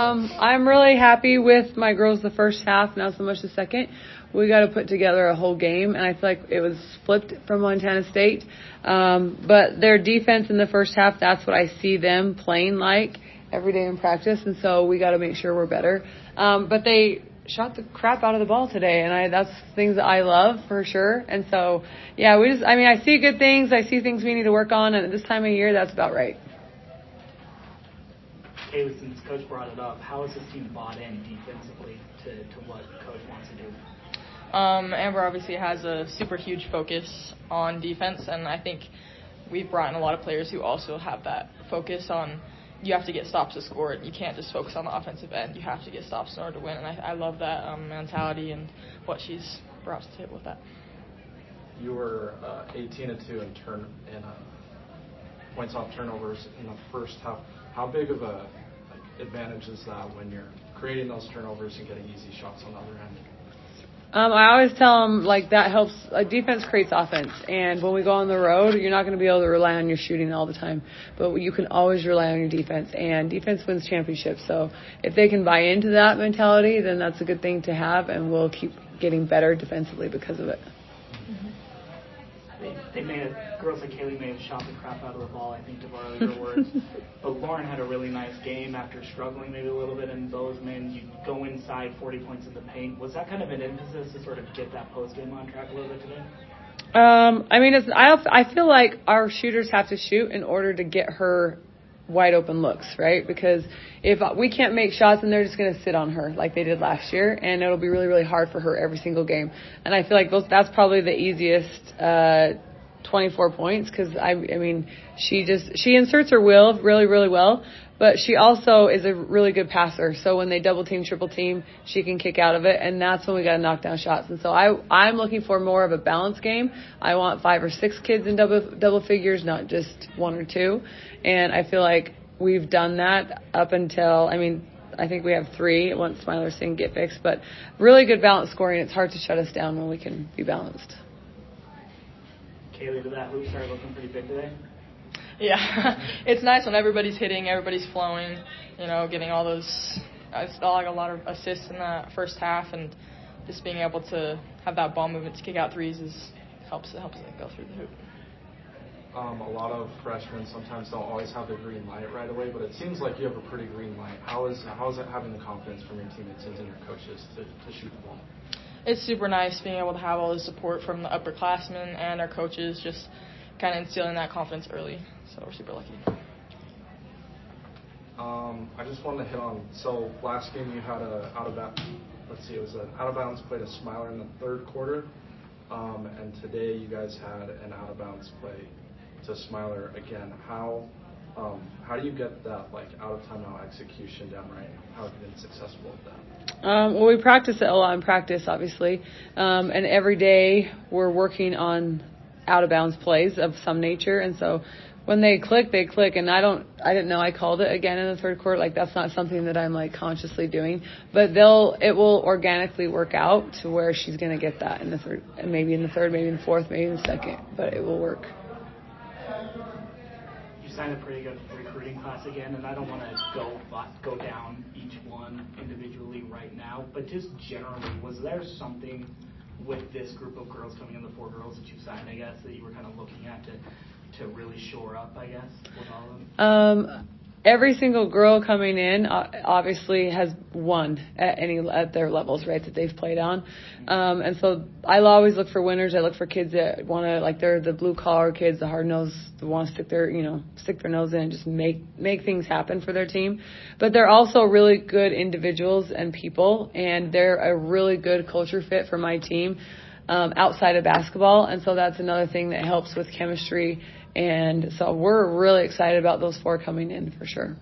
I'm really happy with my girls the first half, not so much the second. We got to put together a whole game, and I feel like it was flipped from Montana State. But their defense in the first half, that's what I see them playing like every day in practice, and so we got to make sure we're better. But they shot the crap out of the ball today, and that's things that I love for sure. And so, yeah, I see good things. I see things we need to work on, and at this time of year, that's about right. Kailey, since Coach brought it up, how has this team bought in defensively to what Coach wants to do? Amber obviously has a super huge focus on defense, and I think we've brought in a lot of players who also have that focus on you have to get stops to score. You can't just focus on the offensive end. You have to get stops in order to win, and I love that mentality and what she's brought to the table with that. You were 18-2 in points off turnovers in the first half. How big of a advantage is that when you're creating those turnovers and getting easy shots on the other end? I always tell them, that helps. Defense creates offense. And when we go on the road, you're not going to be able to rely on your shooting all the time. But you can always rely on your defense. And defense wins championships. So if they can buy into that mentality, then that's a good thing to have. And we'll keep getting better defensively because of it. Girls like Kailey may have shot the crap out of the ball, I think, to borrow your words. But Lauren had a really nice game after struggling maybe a little bit in Bozeman. You go inside 40 points in the paint. Was that kind of an emphasis to sort of get that post-game on track a little bit today? I feel like our shooters have to shoot in order to get her wide open looks, right? Because if we can't make shots, then they're just going to sit on her like they did last year, and it'll be really, really hard for her every single game. And I feel like that's probably the easiest 24 points because, she inserts her will really, really well, but she also is a really good passer. So when they double team, triple team, she can kick out of it, and that's when we got to knock down shots. And so I'm looking for more of a balanced game. I want 5 or 6 kids in double figures, not just 1 or 2. And I feel like we've done that up until, I think we have 3 once Smiler's thing get fixed, but really good balanced scoring. It's hard to shut us down when we can be balanced. Kailey, did that hoop start looking pretty big today? Yeah, it's nice when everybody's hitting, everybody's flowing, getting all those. I saw a lot of assists in that first half, and just being able to have that ball movement to kick out threes helps it go through the hoop. A lot of freshmen sometimes don't always have the green light right away, but it seems like you have a pretty green light. How is it having the confidence from your teammates and your coaches to shoot the ball? It's super nice being able to have all the support from the upperclassmen and our coaches, just kind of instilling that confidence early. So we're super lucky. I just wanted to hit on, so last game you had it was an out of bounds play to Smiler in the third quarter, and today you guys had an out of bounds play to Smiler again. How do you get that out of timeout execution down right? How have you been successful with that? Well, we practice it a lot in practice, obviously, and every day we're working on out of bounds plays of some nature, and so when they click, and I didn't know I called it again in the third quarter. That's not something that I'm consciously doing, but it will organically work out to where she's going to get that in the third, maybe in the third, maybe in the fourth, maybe in the second, but it will work. You signed a pretty good recruiting class again, and I don't want to go down each one individually right now, but just generally, was there something with this group of girls coming in, the 4 girls that you signed, I guess, that you were kind of looking at to really shore up, I guess, with all of them? Every single girl coming in obviously has won at their levels, right, that they've played on. And so I always look for winners. I look for kids that want to, they're the blue collar kids, the hard nosed, that want to stick their nose in and just make things happen for their team. But they're also really good individuals and people, and they're a really good culture fit for my team outside of basketball. And so that's another thing that helps with chemistry. And so we're really excited about those 4 coming in for sure.